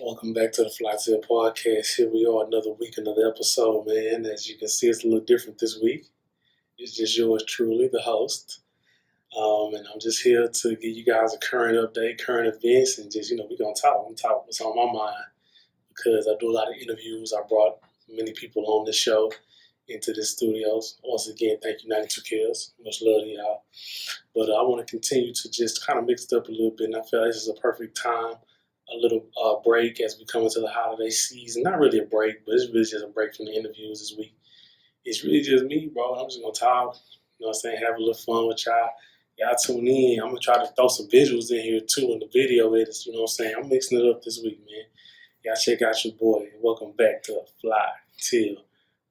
Welcome back to the Flytill podcast. Here we are, another week, another episode, man. As you can see, it's a little different this week. It's just yours truly, the host. And I'm just here to give you guys a current update, current events, and just, we're going to talk. I'm talk what's on my mind because I do a lot of interviews. I brought many people on the show into the studios. Once again, thank you, 92 Kills. Much love to y'all. But I want to continue to just kind of mix it up a little bit, and I feel like this is a perfect time. A little break as we come into the holiday season. Not really a break, but it's really just a break from the interviews this week. It's really just me, bro. I'm just going to talk, have a little fun with y'all. Y'all tune in. I'm going to try to throw some visuals in here, too, in the video edits, I'm mixing it up this week, man. Y'all check out your boy. Welcome back to Flytill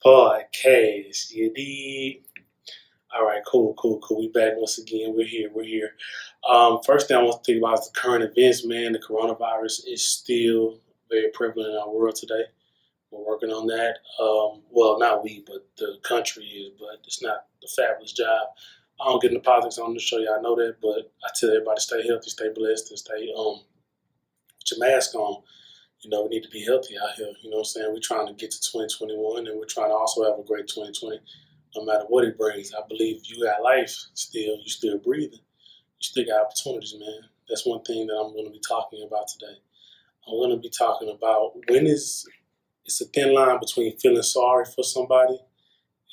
podcast. You dig? All right, cool. We back once again. We're here. First thing I want to think about is the current events, man. The coronavirus is still very prevalent in our world today. We're working on that. Well, not we, but the country is, but it's not a fabulous job. I don't get into politics on the show, y'all know that, but I tell everybody to stay healthy, stay blessed, and stay with your mask on. We need to be healthy out here. We're trying to get to 2021, and we're trying to also have a great 2020. No matter what it brings, I believe you got life still, you still breathing. You still got opportunities, man. That's one thing that I'm going to be talking about today. I'm going to be talking about it's a thin line between feeling sorry for somebody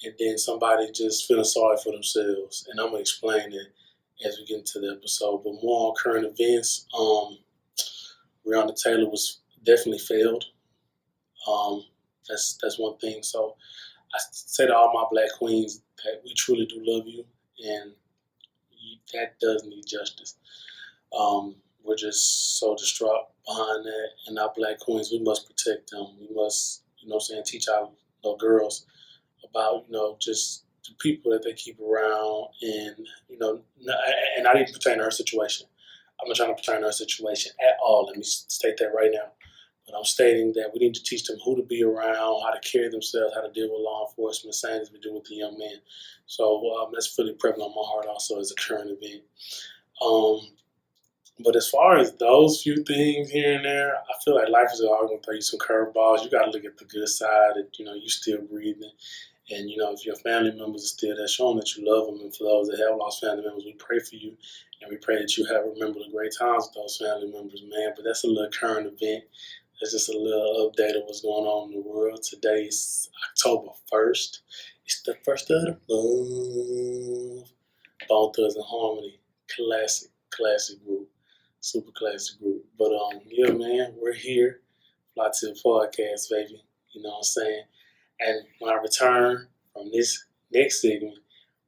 and then somebody just feeling sorry for themselves. And I'm going to explain it as we get into the episode. But more on current events, Breonna Taylor was definitely failed. That's one thing. So I say to all my black queens that we truly do love you, and that does need justice. We're just so distraught behind that, and our black queens, we must protect them. We must, teach our little girls about, just the people that they keep around, and, and not even pertain to her situation. I'm not trying to pertain to her situation at all. Let me state that right now. But I'm stating that we need to teach them who to be around, how to carry themselves, how to deal with law enforcement, same as we do with the young men. So that's really prevalent on my heart also as a current event. But as far as those few things here and there, I feel like life is always going to throw you some curveballs. You got to look at the good side that, you still breathing. And, if your family members are still there, show them that you love them. And for those that have lost family members, we pray for you. And we pray that you have remembered the great times with those family members, man. But that's a little current event. That's just a little update of what's going on in the world. Today is October 1st. It's the first of the month. Bone Thugs and Harmony. Classic group. Super classic group. But, yeah, man, we're here. Flytill podcast, baby. You know what I'm saying? And when I return from this next segment,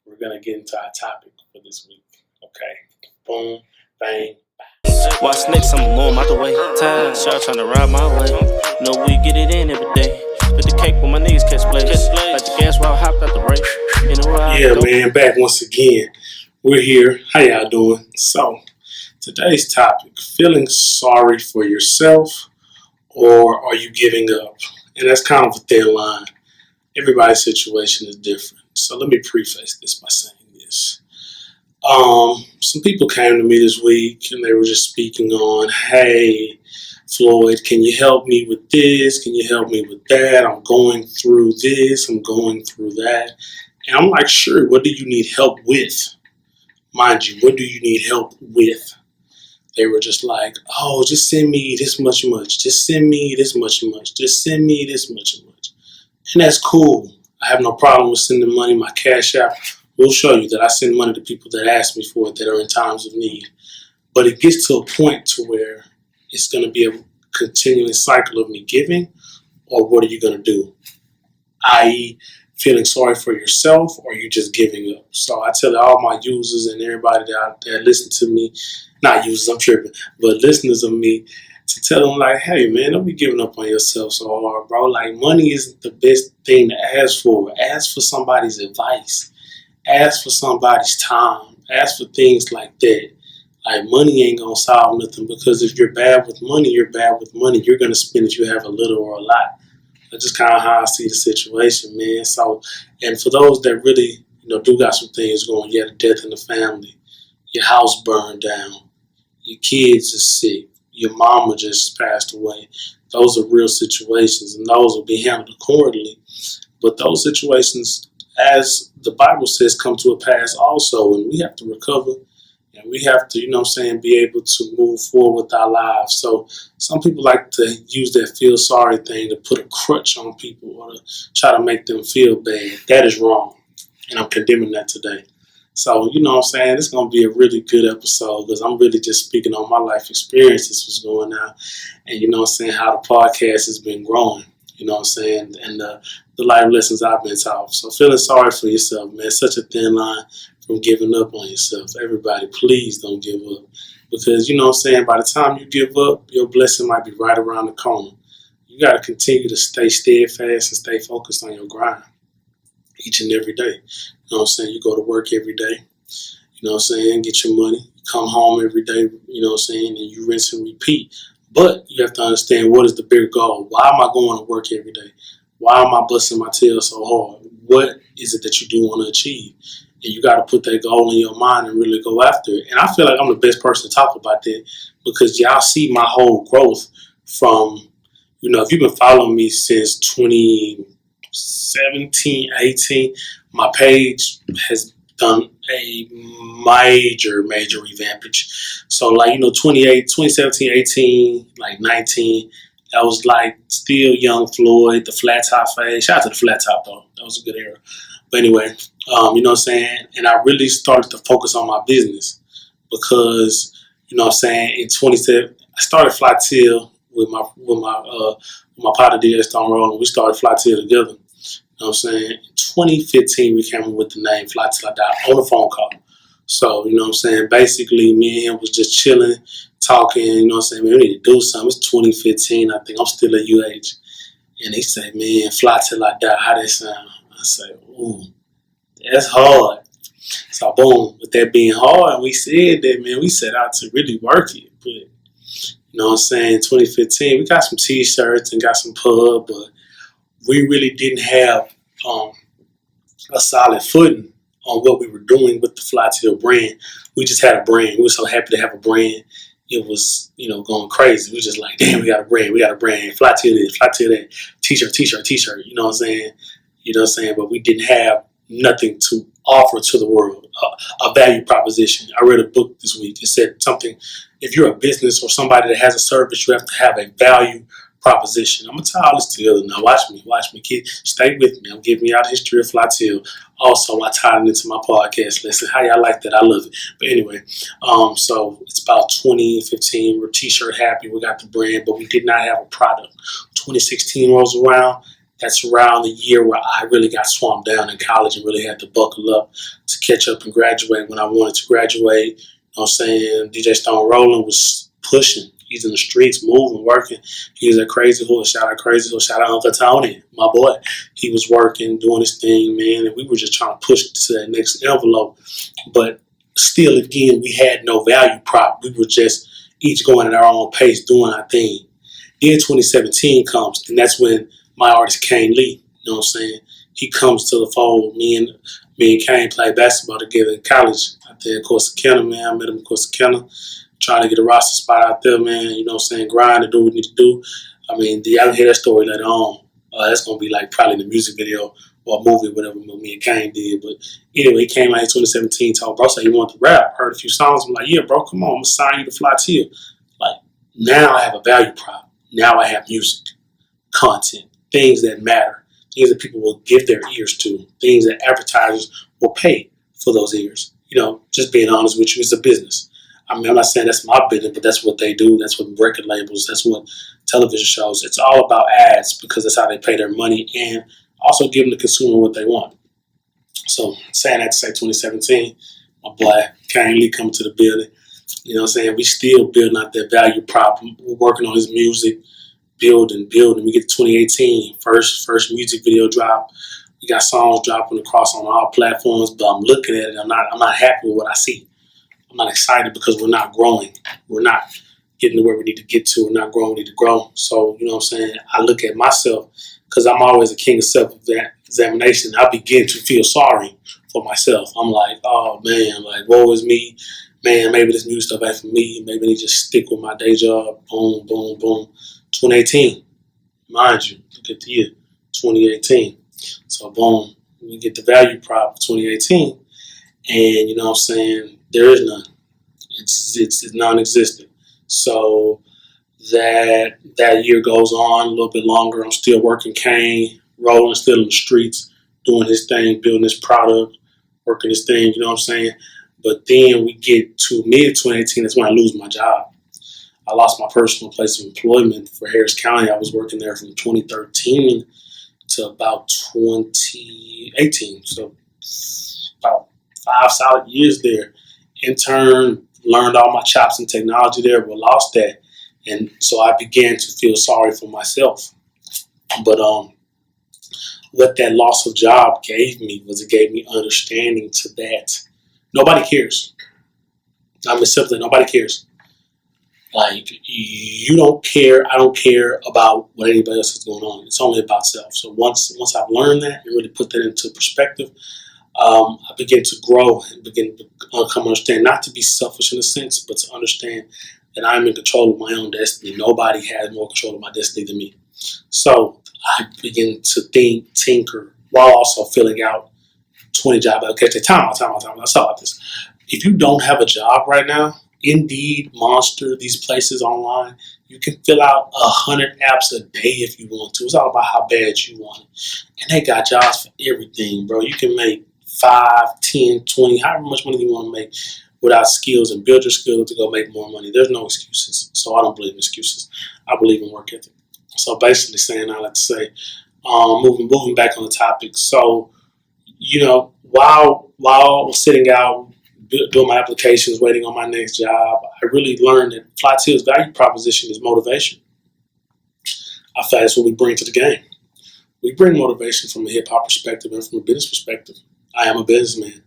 we're going to get into our topic for this week. Okay? Boom, bang, Watch next, I'm going out the way. Tired, shot trying to ride my way. We get it in every day. Put the cake when my niggas catch plays. Like the gas while I hopped out the race. Yeah, man, back once again. We're here. How y'all doing? So, today's topic, feeling sorry for yourself or are you giving up? And that's kind of a thin line. Everybody's situation is different. So let me preface this by saying this. Some people came to me this week and they were just speaking on, hey, Floyd, can you help me with this? Can you help me with that? I'm going through this. I'm going through that. And I'm like, sure, what do you need help with? Mind you, what do you need help with? They were just like, oh, just send me this much. Just send me this much. Just send me this much. And that's cool. I have no problem with sending money. My Cash App will show you that I send money to people that ask me for it, that are in times of need. But it gets to a point to where it's going to be a continuing cycle of me giving, or what are you going to do? I.e., feeling sorry for yourself, or you just giving up? So I tell all my users and everybody that listen to me, not users, I'm tripping, but listeners of me, to tell them like, hey man, don't be giving up on yourself so hard, bro. Like money isn't the best thing to ask for. Ask for somebody's advice. Ask for somebody's time. Ask for things like that. Like money ain't gonna solve nothing because if you're bad with money, you're bad with money. You're gonna spend it. You have a little or a lot. That's just kind of how I see the situation, man. So, and for those that really, do got some things going, you had a death in the family, your house burned down, your kids are sick, your mama just passed away. Those are real situations, and those will be handled accordingly. But those situations, as the Bible says, come to a pass also, and we have to recover and we have to, be able to move forward with our lives. So some people like to use that feel sorry thing to put a crutch on people or to try to make them feel bad. That is wrong. And I'm condemning that today. So, it's going to be a really good episode because I'm really just speaking on my life experiences, what's going on, and, how the podcast has been growing, and the life lessons I've been taught. So feeling sorry for yourself, man, such a thin line from giving up on yourself. Everybody, please don't give up because, by the time you give up, your blessing might be right around the corner. You got to continue to stay steadfast and stay focused on your grind each and every day. You go to work every day, get your money, you come home every day, and you rinse and repeat. But you have to understand what is the bigger goal. Why am I going to work every day? Why am I busting my tail so hard? What is it that you do want to achieve? And you got to put that goal in your mind and really go after it. And I feel like I'm the best person to talk about that because y'all see my whole growth from, if you've been following me since 2017, 18, my page has done a major revampage. So 2017, 18, 19, that was still young Floyd, the flat top phase. Shout out to the flat top though. That was a good era. But anyway, and I really started to focus on my business because, in 27, I started Flytill with my partner DJ Stone Roll, and we started Flytill together. In 2015 we came up with the name Flytill I Die on a phone call. So, basically me and him was just chilling, talking, man, we need to do something. It's 2015, I think. I'm still at UH. And he said, man, Fly Till I Die, how that sound? I said, ooh, that's hard. So boom, with that being hard, we said that, man, we set out to really work it. But, 2015, we got some t-shirts and got some pub, but we really didn't have a solid footing on what we were doing with the Flytill brand. We just had a brand. We were so happy to have a brand. It was, going crazy. We were just like, damn, we got a brand. Flytill this, Flytill that. T-shirt. You know what I'm saying? But we didn't have nothing to offer to the world, a value proposition. I read a book this week. It said something, if you're a business or somebody that has a service, you have to have a value proposition. I'm going to tie all this together now. Watch me, kid. Stay with me. I'm giving you out the history of Flytill. Also, I tied it into my podcast lesson. How y'all like that? I love it. But anyway, so it's about 2015. We're t-shirt happy. We got the brand, but we did not have a product. 2016 rolls around. That's around the year where I really got swamped down in college and really had to buckle up to catch up and graduate when I wanted to graduate. DJ Stone Rolling was pushing. He's in the streets, moving, working. He was at Crazy Horse. Shout out Crazy Horse. Shout out Uncle Tony, my boy. He was working, doing his thing, man, and we were just trying to push to that next envelope. But still, again, we had no value prop. We were just each going at our own pace, doing our thing. Then 2017 comes, and that's when my artist Kane Lee, he comes to the fold. Me and Kane played basketball together in college out there in Corsicana, man. I met him in Corsicana, trying to get a roster spot out there, man. Grind and do what we need to do. I mean, y'all can hear that story later on. That's going to be probably in the music video or a movie or whatever me and Kane did. But anyway, he came out in 2017, told bro, said he wanted to rap. Heard a few songs. I'm like, yeah, bro, come on, I'm going to sign you to Flytill. Now I have a value prop. Now I have music, content, things that matter, things that people will give their ears to, things that advertisers will pay for those ears. Just being honest with you, it's a business. I mean, I'm not saying that's my business, but that's what they do. That's what record labels, that's what television shows. It's all about ads because that's how they pay their money and also giving the consumer what they want. So saying that to say 2017, my boy Kane Lee coming to the building. You know what I'm saying? We still building out that value prop. We're working on his music, building. We get to 2018, first music video drop. We got songs dropping across on all platforms, but I'm looking at it. I'm not happy with what I see. I'm not excited because we're not growing. We're not getting to where we need to get to. We're not growing. We need to grow. So, you know what I'm saying? I look at myself because I'm always a king of self-examination. I begin to feel sorry for myself. I'm like, oh man, like, woe is me. Man, maybe this new stuff ain't for me. Maybe I need to just stick with my day job. Boom, boom, boom. 2018, mind you, look at the year, 2018. So, boom, we get the value prop of 2018. And, you know what I'm saying? There is none. It's non-existent. So that year goes on a little bit longer. I'm still working cane, rolling, still in the streets, doing this thing, building this product, working this thing. You know what I'm saying? But then we get to mid 2018. That's when I lose my job. I lost my personal place of employment for Harris County. I was working there from 2013 to about 2018. So about 5 solid years there. Intern, learned all my chops in technology there, but lost that. And so I began to feel sorry for myself. But what that loss of job gave me was it gave me understanding to that nobody cares. I mean, simply, nobody cares. Like, you don't care, I don't care about what anybody else is going on. It's only about self. So once I've learned that and really put that into perspective, I begin to grow and begin to come understand, not to be selfish in a sense, but to understand that I'm in control of my own destiny. Nobody has more control of my destiny than me. So I begin to think, tinker, while also filling out 20 job applications. Time out. I saw this. If you don't have a job right now, Indeed, Monster, these places online, you can fill out 100 apps a day if you want to. It's all about how bad you want it. And they got jobs for everything, bro. You can make 5, 10, 20, however much money you want to make without skills and build your skills to go make more money. There's no excuses. So I don't believe in excuses. I believe in work ethic. So basically saying, I like to say, moving back on the topic. So, you know, while sitting out, doing my applications, waiting on my next job, I really learned that Flytill's value proposition is motivation. I feel that's what we bring to the game. We bring motivation from a hip hop perspective and from a business perspective. I am a businessman.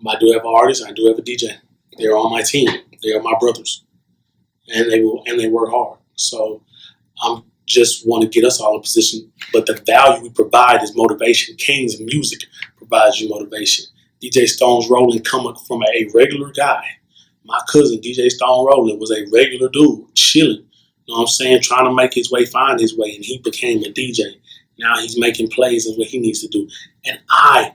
I do have an artist. I do have a DJ. They're on my team. They are my brothers, and they work hard. So I'm just want to get us all in position. But the value we provide is motivation. King's music provides you motivation. DJ Stone's Rolling coming from a regular guy. My cousin DJ Stone Rolling was a regular dude, chilling. You know what I'm saying? Trying to make his way, find his way, and he became a DJ. Now he's making plays and what he needs to do. And I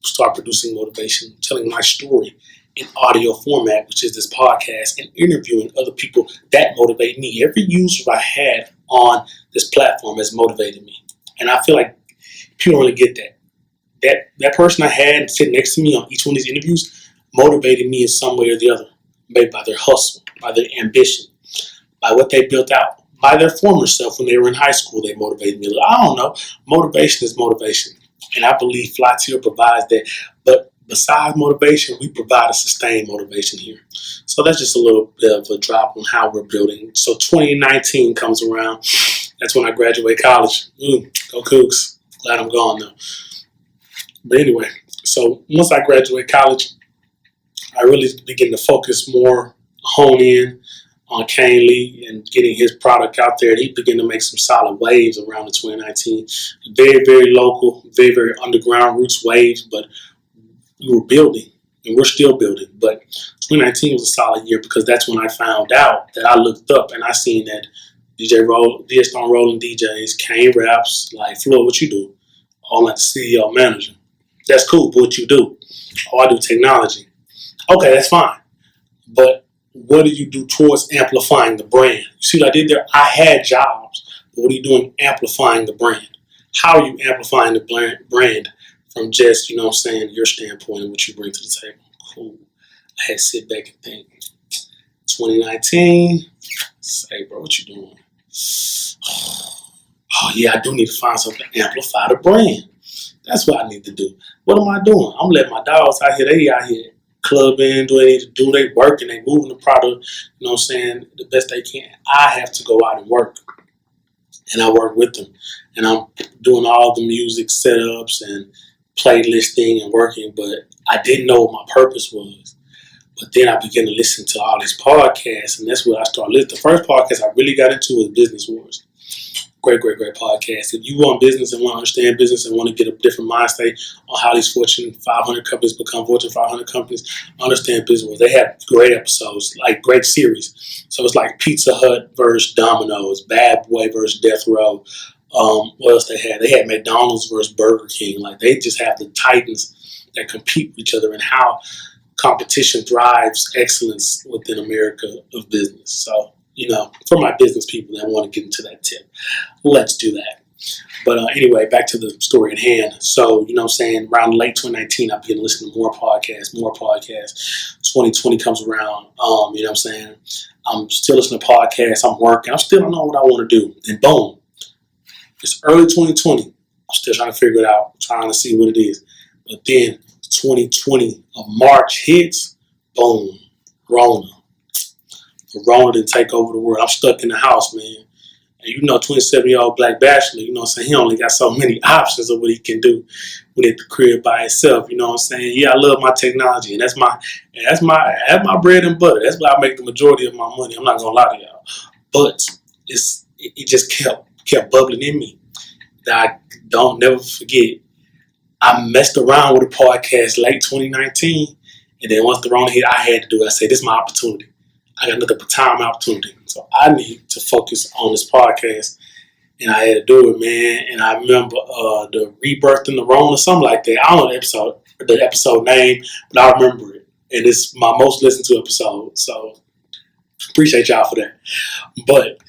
start producing motivation, telling my story in audio format, which is this podcast, and interviewing other people that motivate me. Every user I had on this platform has motivated me. And I feel like people don't really get that. That person I had sitting next to me on each one of these interviews motivated me in some way or the other. Maybe by their hustle, by their ambition, by what they built out, by their former self when they were in high school. They motivated me. I don't know. Motivation is motivation. And I believe Flytill provides that. But besides motivation, we provide a sustained motivation here. So that's just a little bit of a drop on how we're building. So 2019 comes around. That's when I graduate college. Go Cougs. Glad I'm gone though. But anyway, so once I graduate college, I really begin to focus more, hone in on Kane Lee and getting his product out there. And he began to make some solid waves around the 2019. Very, very local, very, very underground roots waves, but we were building and we're still building. But 2019 was a solid year because that's when I found out that I looked up and I seen that DJ Stone Rolling DJs, Kane Raps, like, Floyd, what you do? Oh, I'm like the CEO manager. That's cool, but what you do? Oh, I do technology. Okay, that's fine. But what do you do towards amplifying the brand? You see what I did there? I had jobs, but what are you doing amplifying the brand? How are you amplifying the brand from just, you know what I'm saying, your standpoint and what you bring to the table? Cool. I had to sit back and think. 2019, say, bro, what you doing? Oh, yeah, I do need to find something to amplify the brand. That's what I need to do. What am I doing? I'm letting my dogs out here. They out here clubbing, do what they need to do, they working, they moving the product, you know what I'm saying, the best they can. I have to go out and work. And I work with them. And I'm doing all the music setups and playlisting and working, but I didn't know what my purpose was. But then I began to listen to all these podcasts, and that's what I started listening. The first podcast I really got into was Business Wars. Great, great, great podcast. If you want business and want to understand business and want to get a different mindset on how these Fortune 500 companies become Fortune 500 companies, understand business. They have great episodes, like great series. So it's like Pizza Hut versus Domino's, Bad Boy versus Death Row. What else they had? They had McDonald's versus Burger King. Like they just have the titans that compete with each other and how competition drives excellence within America of business. So, for my business people that want to get into that tip, let's do that. But anyway, back to the story at hand. So, you know what I'm saying, around late 2019, I began listening to more podcasts. 2020 comes around, you know what I'm saying, I'm still listening to podcasts, I'm working, I still don't know what I want to do. And boom, it's early 2020. I'm still trying to figure it out, trying to see what it is. But then 2020 of March hits, boom, Rona. Rona didn't take over the world. I'm stuck in the house, man. And 27-year-old black bachelor, you know what I'm saying? He only got so many options of what he can do when at the crib by himself. You know what I'm saying? Yeah, I love my technology, and that's my bread and butter. That's where I make the majority of my money. I'm not gonna lie to y'all. But it just kept bubbling in me. That I don't never forget. I messed around with a podcast late 2019, and then once the wrong hit, I had to do it. I said, this is my opportunity. I got another time opportunity. So I need to focus on this podcast. And I had to do it, man. And I remember the Rebirth in the Rona or something like that. I don't know the episode name, but I remember it. And it's my most listened to episode. So appreciate y'all for that. But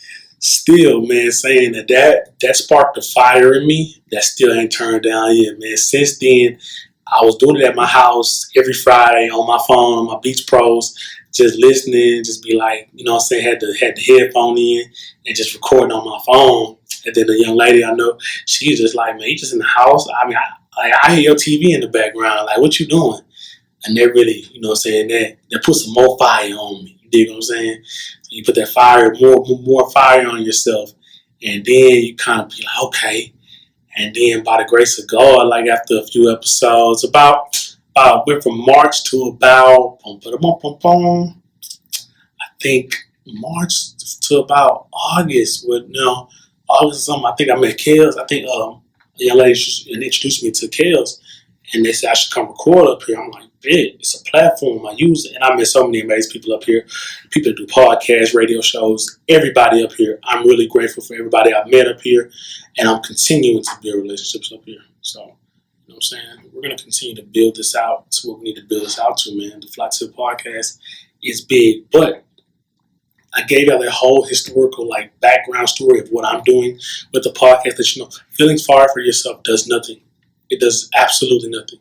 still, man, saying that sparked a fire in me that still ain't turned down yet, man. Since then, I was doing it at my house every Friday on my phone, on my Beats Pros, just listening, just be like, you know what I'm saying, had the headphone in and just recording on my phone. And then the young lady I know, she was just like, man, you just in the house? I mean, I hear your TV in the background. Like, what you doing? And they really, you know what I'm saying, that put some more fire on me. You dig what I'm saying? So you put that fire, more fire on yourself. And then you kind of be like, okay. And then by the grace of God, like after a few episodes, went from March to about, I think March to about August. August or something. I think I met Kels. I think a young lady introduced me to Kels. And they said I should come record up here. I'm like, it's a platform. I use it. And I met so many amazing people up here. People that do podcasts, radio shows, everybody up here. I'm really grateful for everybody I've met up here. And I'm continuing to build relationships up here. So, you know what I'm saying? We're going to continue to build this out to what we need to build this out to, man. The Flytill podcast is big. But I gave y'all that whole historical background story of what I'm doing with the podcast that, feeling sorry for yourself does nothing. It does absolutely nothing.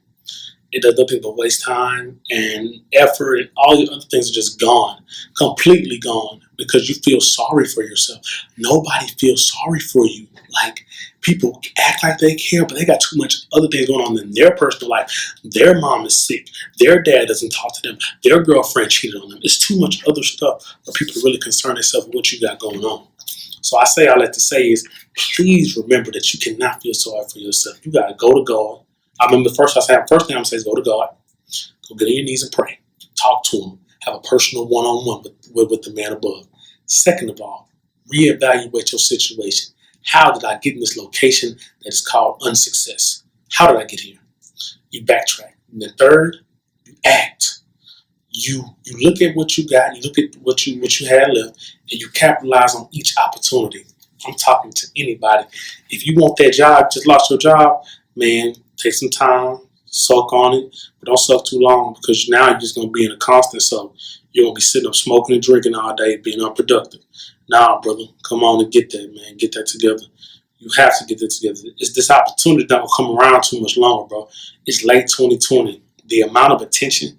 It does nothing but waste time and effort, and all the other things are just gone, completely gone, because you feel sorry for yourself. Nobody feels sorry for you. Like, people act like they care, but they got too much other things going on in their personal life. Their mom is sick. Their dad doesn't talk to them. Their girlfriend cheated on them. It's too much other stuff for people to really concern themselves with what you got going on. So I say all that to say is, please remember that you cannot feel sorry for yourself. You got to go to God. I remember the first thing I'm going to say is go to God. Go get on your knees and pray. Talk to Him. Have a personal one-on-one with the man above. Second of all, reevaluate your situation. How did I get in this location that is called unsuccess? How did I get here? You backtrack. And then third, you act. You look at what you got, you look at what you had left, and you capitalize on each opportunity. I'm talking to anybody. If you want that job, just lost your job, man, take some time, soak on it, but don't soak too long, because now you're just going to be in a constant soak. You're going to be sitting up smoking and drinking all day, being unproductive. Nah, brother, come on and get that, man. Get that together. You have to get that together. It's this opportunity that will come around too much longer, bro. It's late 2020. The amount of attention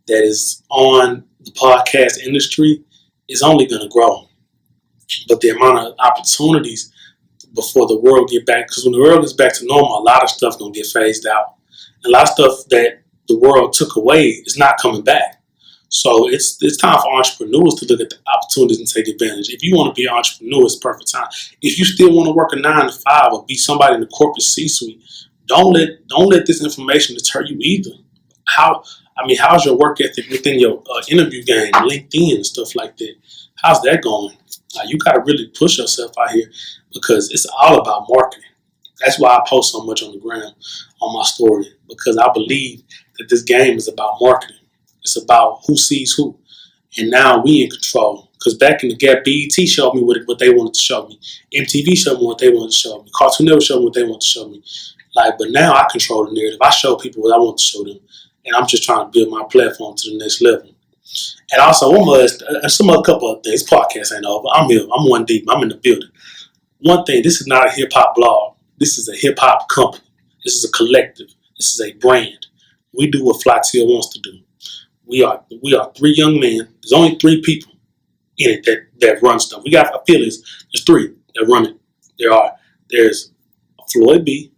that is on the podcast industry is only going to grow. But the amount of opportunities before the world get back, because when the world gets back to normal, a lot of stuff going to get phased out. A lot of stuff that the world took away is not coming back. So it's time for entrepreneurs to look at the opportunities and take advantage. If you want to be an entrepreneur, it's perfect time. If you still want to work a 9 to 5 or be somebody in the corporate C-suite, don't let this information deter you either. How's your work ethic within your interview game, LinkedIn and stuff like that? How's that going? You got to really push yourself out here because it's all about marketing. That's why I post so much on the ground on my story, because I believe that this game is about marketing. It's about who sees who. And now we in control. Because back in the gap, BET showed me what they wanted to show me. MTV showed me what they wanted to show me. Cartoon Network showed me what they wanted to show me. But now I control the narrative. I show people what I want to show them. And I'm just trying to build my platform to the next level. And also, a couple of things. Podcast ain't over. I'm here. I'm one deep. I'm in the building. One thing, this is not a hip-hop blog. This is a hip-hop company. This is a collective. This is a brand. We do what Flytill wants to do. We are 3 young men. There's only 3 people in it that run stuff. I feel there's 3 that run it. There's Floyd B,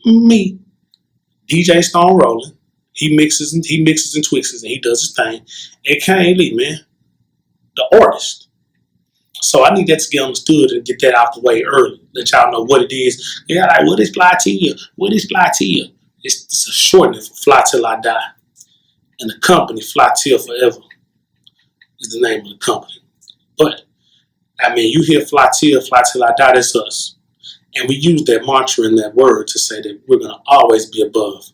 me, DJ Stone Rolling. He mixes and twixes and he does his thing. And Kane Lee, man, the artist. So I need that to get understood and get that out the way early. Let y'all know what it is. Yeah, like, what is Flytill? What is Flytill? It's a shortening for Fly Till I Die. And the company, Flytill Forever, is the name of the company. But, you hear Flytill, Fly Till I Die, that's us. And we use that mantra and that word to say that we're going to always be above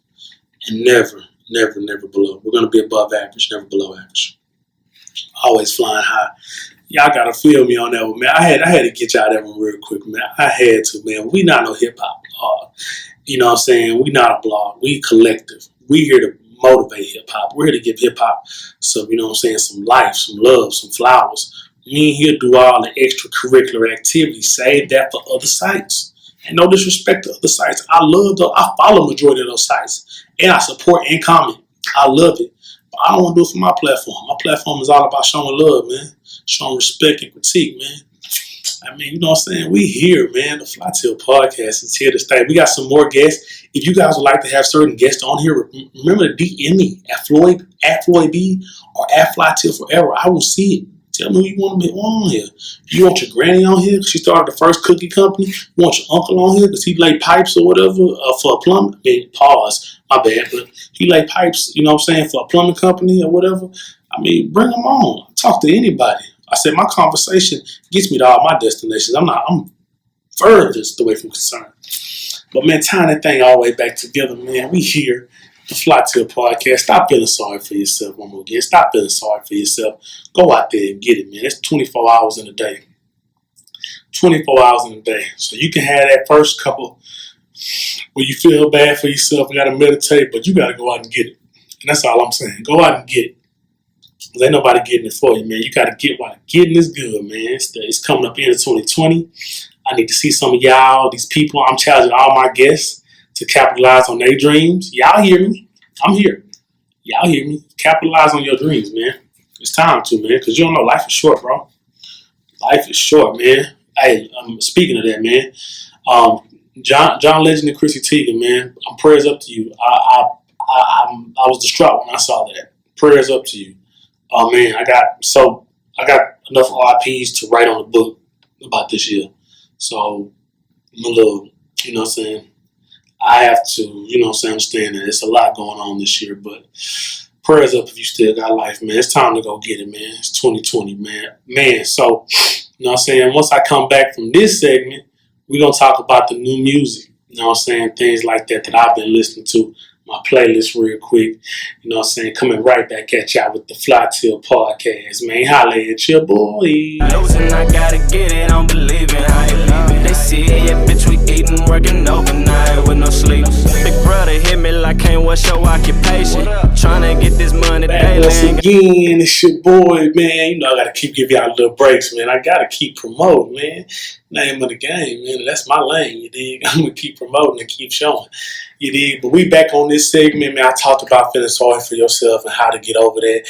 and never, never, never below. We're going to be above average, never below average. Always flying high. Y'all got to feel me on that one, man. I had to get y'all that one real quick, man. I had to, man. We not no hip-hop blog. You know what I'm saying? We not a blog. We collective. We here to motivate hip-hop. We're here to give hip-hop some, you know what I'm saying, some life, some love, some flowers. We ain't here to do all the extracurricular activities. Save that for other sites. And no disrespect to other sites. I follow majority of those sites. And I support and comment. I love it. But I don't want to do it for my platform. My platform is all about showing love, man. Showing respect and critique, man. You know what I'm saying? We here, man. The Flytill podcast is here to stay. We got some more guests. If you guys would like to have certain guests on here, remember to DM me at Floyd B or at Flytill Forever. I will see it. Tell me who you want to be on here. You want your granny on here because she started the first cookie company? You want your uncle on here because he laid pipes or whatever for a plumbing? Pause. My bad, but he laid pipes, you know what I'm saying, for a plumbing company or whatever. Bring them on. Talk to anybody. I said my conversation gets me to all my destinations. I'm furthest away from concern. But man, tying that thing all the way back together, man. We here, the Flytill podcast. Stop feeling sorry for yourself one more again. Stop feeling sorry for yourself. Go out there and get it, man. It's 24 hours in a day. 24 hours in a day. So you can have that first couple where you feel bad for yourself and got to meditate, but you got to go out and get it. And that's all I'm saying. Go out and get it. Because ain't nobody getting it for you, man. You got to get while getting is good, man. It's coming up into 2020. I need to see some of y'all, these people. I'm challenging all my guests to capitalize on their dreams. Y'all hear me? I'm here. Y'all hear me? Capitalize on your dreams, man. It's time to, man, because you don't know, life is short, bro. Life is short, man. Hey, speaking of that, man, John Legend and Chrissy Teigen, man, prayers up to you. I was distraught when I saw that. Prayers up to you. Oh man, I got enough RIPs to write on a book about this year. So I'm a little, you know what I'm saying, I have to, you know what I'm saying, understand that it's a lot going on this year, but prayers up if you still got life, man. It's time to go get it, man. It's 2020, man. So, you know what I'm saying, once I come back from this segment, we're going to talk about the new music, you know what I'm saying, things like that I've been listening to. My playlist real quick, you know what I'm saying, coming right back at y'all with the Flytill podcast, man. Holla at your boy. Losing, I gotta get it, I'm believing how you leaving. They see it, yeah, bitch, we eating, working overnight with no sleep. Big brother hit me like, ain't what's your occupation? Trying to get this money daily. Once again, it's your boy, man. You know, I gotta keep giving y'all little breaks, man. I gotta keep promoting, man. Name of the game, man. That's my lane, you dig? I'm gonna keep promoting and keep showing. You dig? But we back on this segment, man. I talked about feeling sorry for yourself and how to get over that.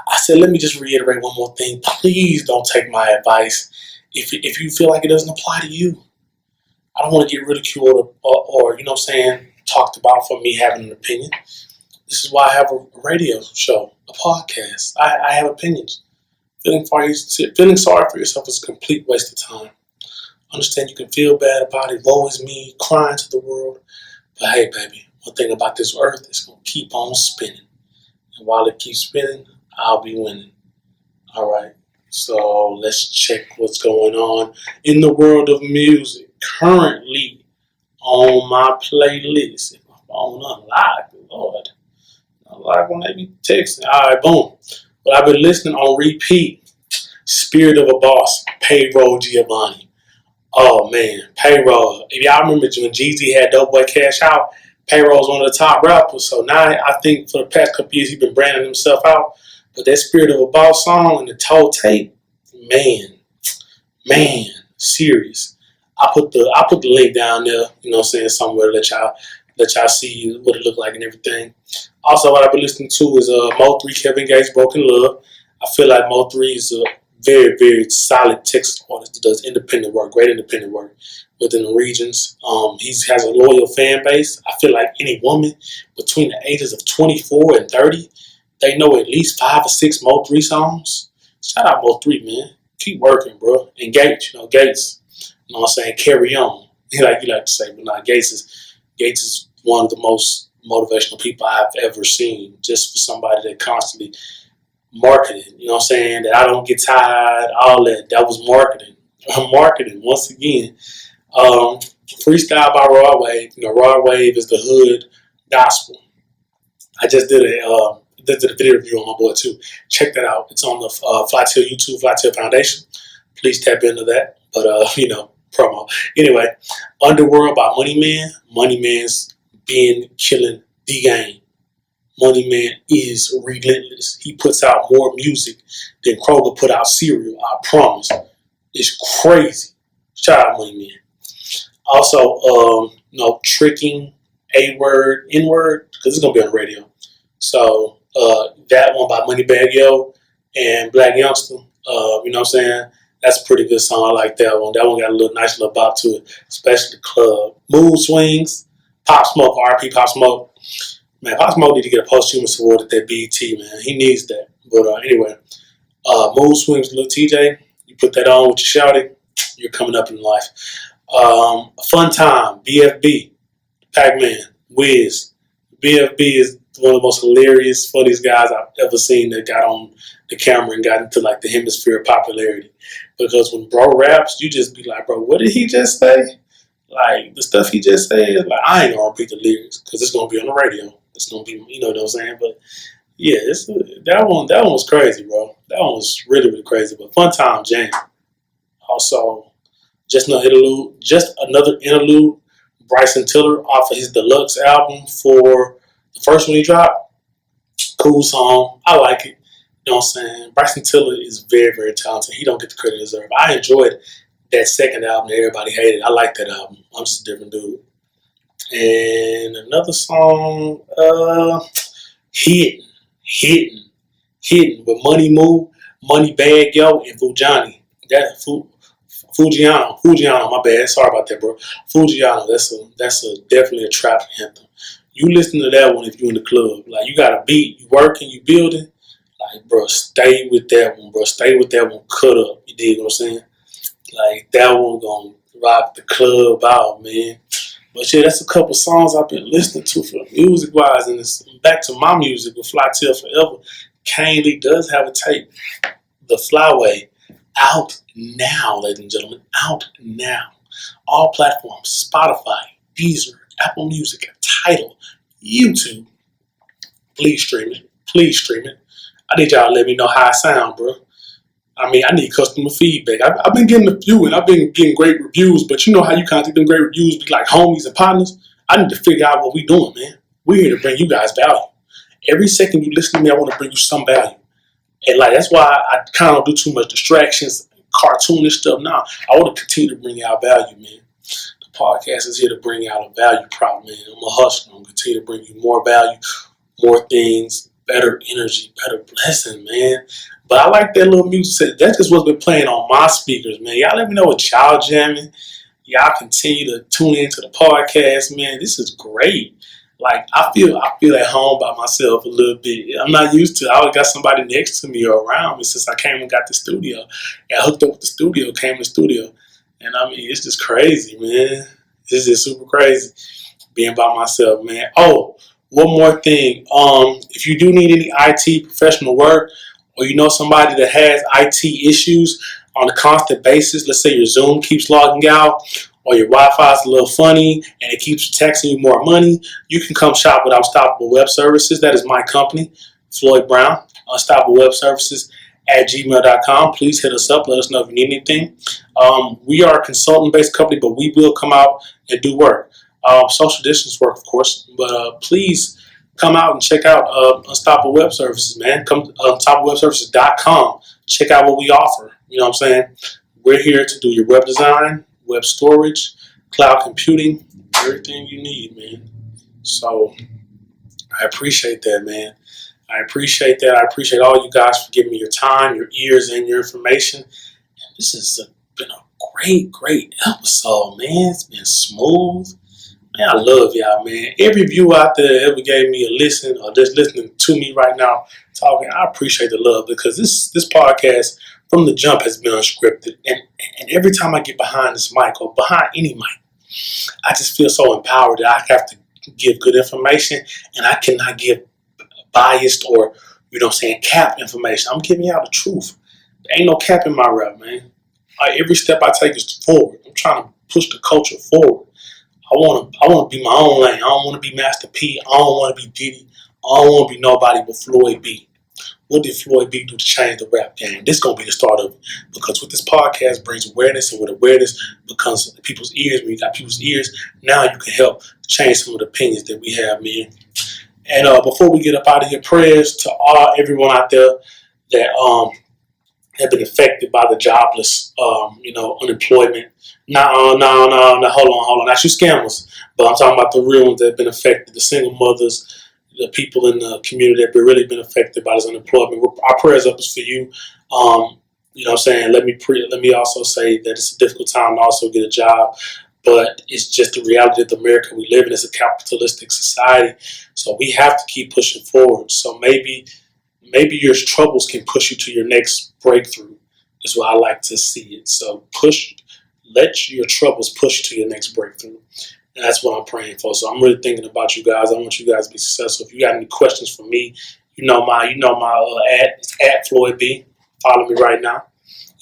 I said, let me just reiterate one more thing. Please don't take my advice if you feel like it doesn't apply to you. I don't want to get ridiculed or you know what I'm saying, talked about for me having an opinion. This is why I have a radio show, a podcast. I have opinions. Feeling sorry for yourself is a complete waste of time. Understand you can feel bad about it. Woe is me, crying to the world. But hey, baby, one thing about this earth is going to keep on spinning. And while it keeps spinning, I'll be winning. All right. So let's check what's going on in the world of music. Currently on my playlist. If my phone unlocked, Lord. Unlocked when they be texting. All right, boom. But I've been listening on repeat. Spirit of a Boss, Payroll Giovanni. Oh man, Payroll. If y'all remember when Jeezy had Dope Boy Cash Out, Payroll was one of the top rappers. So now I think for the past couple years he's been branding himself out. But that Spirit of a Boss song and the Toe Tape, man, serious. I put the link down there, you know what I'm saying, somewhere to let y'all see what it looked like and everything. Also, what I've been listening to is Mo3 Kevin Gates Broken Love. I feel like Mo3 is a very, very solid Texas artist that does independent work, great independent work within the regions. He has a loyal fan base. I feel like any woman between the ages of 24 and 30, they know at least 5 or 6 Mo3 songs. Shout out Mo3, man. Keep working, bro. And Gates, Gates, you know what I'm saying, carry on. Like you like to say, but not Gates is one of the most motivational people I've ever seen, just for somebody that constantly marketing, you know what I'm saying, that I don't get tired, all that. That was marketing. Marketing, once again. Freestyle by Raw Wave. Raw Wave is the hood gospel. I just did a video review on my boy too. Check that out. It's on the Flytill YouTube, Flytill Foundation. Please tap into that. But, promo. Anyway, Underworld by Money Man. Money Man's been killing the game. Money Man is relentless. He puts out more music than Kroger put out cereal. I promise. It's crazy. Shout out Money Man. Also, Tricking, A-Word, N-Word, because it's going to be on the radio. So, that one by Moneybagg Yo and Black Youngster, you know what I'm saying? That's a pretty good song. I like that one. That one got a nice little bop to it, especially the club. Mood Swings, Pop Smoke, RP Pop Smoke. Man, Pop Smoke need to get a posthumous award at that BET, man. He needs that. But anyway, Mood Swings, Lil TJ, you put that on with your shouting, you're coming up in life. Fun Time, BFB, Pac-Man, Wiz. BFB is one of the most hilarious, funniest guys I've ever seen that got on the camera and got into like the hemisphere of popularity. Because when bro raps, you just be like, bro, what did he just say? Like, the stuff he just said, like, I ain't gonna repeat the lyrics because it's gonna be on the radio. It's gonna be, you know what I'm saying? But yeah, that one was crazy, bro. That one was really, really crazy. But Fun Time Jam. Also, just another interlude. Bryson Tiller off of his deluxe album for the first one he dropped. Cool song. I like it. You know what I'm saying? Bryson Tiller is very, very talented. He don't get the credit he deserves. I enjoyed that second album that everybody hated. I like that album. I'm just a different dude. And another song, Hitting with Money Moo, Moneybagg Yo, and Fujani. Fujiano, my bad. Sorry about that, bro. Fujiano, that's definitely a trap anthem. You listen to that one if you in the club. Like, you got a beat, you working, you building. Like, bro, stay with that one, bro. Stay with that one, cut up. You dig what I'm saying? Like, that one gonna rock the club out, man. But yeah, that's a couple songs I've been listening to for music-wise. And it's back to my music with Flytill Forever. Kane Lee does have a tape, The Flyway, out now, ladies and gentlemen. Out now. All platforms, Spotify, Deezer, Apple Music, Tidal, YouTube. Please stream it. Please stream it. I need y'all to let me know how I sound, bro. I mean, I need customer feedback. I've been getting a few, and I've been getting great reviews, but you know how you can't get them great reviews, be like homies and partners? I need to figure out what we doing, man. We're here to bring you guys value. Every second you listen to me, I want to bring you some value. And like, that's why I kind of don't do too much distractions, cartoonish stuff. Now, I want to continue to bring out value, man. The podcast is here to bring out a value prop, man. I'm a hustler. I'm going to continue to bring you more value, more things, better energy, better blessing, man. But I like that little music. That's just what's been playing on my speakers, man. Y'all let me know what y'all jamming. Y'all continue to tune into the podcast, man. This is great. Like I feel at home by myself a little bit. I'm not used to. I always got somebody next to me or around me since I came and got the studio. And I hooked up with the studio, came to the studio, and I mean it's just crazy, man. It's just super crazy being by myself, man. Oh, one more thing. If you do need any IT professional work, or you know somebody that has IT issues on a constant basis, let's say your Zoom keeps logging out, or your Wi-Fi is a little funny and it keeps taxing you more money, you can come shop with Unstoppable Web Services. That is my company, Floyd Brown, Unstoppable Web Services at gmail.com. Please hit us up. Let us know if you need anything. We are a consultant-based company, but we will come out and do work. Social distance work, of course, but please come out and check out Unstoppable Web Services, man. Come to unstoppablewebservices.com. Check out what we offer. You know what I'm saying? We're here to do your web design, web storage, cloud computing, everything you need, man. So I appreciate that, man. I appreciate that. I appreciate all you guys for giving me your time, your ears, and your information. This has been a great episode, man. It's been smooth. Man, I love y'all, man. Every viewer out there that ever gave me a listen or just listening to me right now talking, I appreciate the love because this podcast from the jump has been unscripted. And every time I get behind this mic or behind any mic, I just feel so empowered that I have to give good information and I cannot give biased or, you know what I'm saying, cap information. I'm giving y'all the truth. There ain't no cap in my rap, man. Every step I take is forward. I'm trying to push the culture forward. I want to be my own lane. I don't want to be Master P. I don't want to be Diddy. I don't want to be nobody but Floyd B. What did Floyd B do to change the rap game? This is going to be the start of it. Because with this podcast brings awareness, and with awareness becomes people's ears. When you got people's ears, now you can help change some of the opinions that we have, man. And before we get up out of here, prayers to everyone out there that have been affected by the jobless, unemployment. No, hold on. Not you scammers, but I'm talking about the real ones that have been affected, the single mothers, the people in the community that have really been affected by this unemployment. Our prayers up is for you. You know what I'm saying? Let me also say that it's a difficult time to also get a job, but it's just the reality of the America we live in. It's a capitalistic society, so we have to keep pushing forward. So maybe your troubles can push you to your next breakthrough. Is what I like to see it. So let your troubles push you to your next breakthrough. And that's what I'm praying for. So I'm really thinking about you guys. I want you guys to be successful. If you got any questions for me, you know my ad. It's at Floyd B. Follow me right now,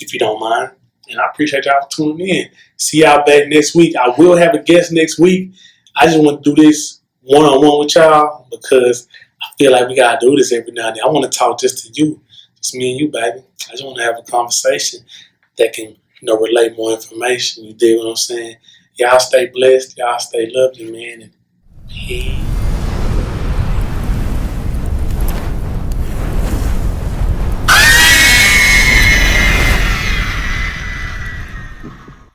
if you don't mind. And I appreciate y'all for tuning in. See y'all back next week. I will have a guest next week. I just want to do this one-on-one with y'all because I feel like we gotta do this every now and then. I want to talk just to you, just me and you, baby. I just want to have a conversation that can, relay more information. You dig what I'm saying? Y'all stay blessed. Y'all stay lovely, man. And peace.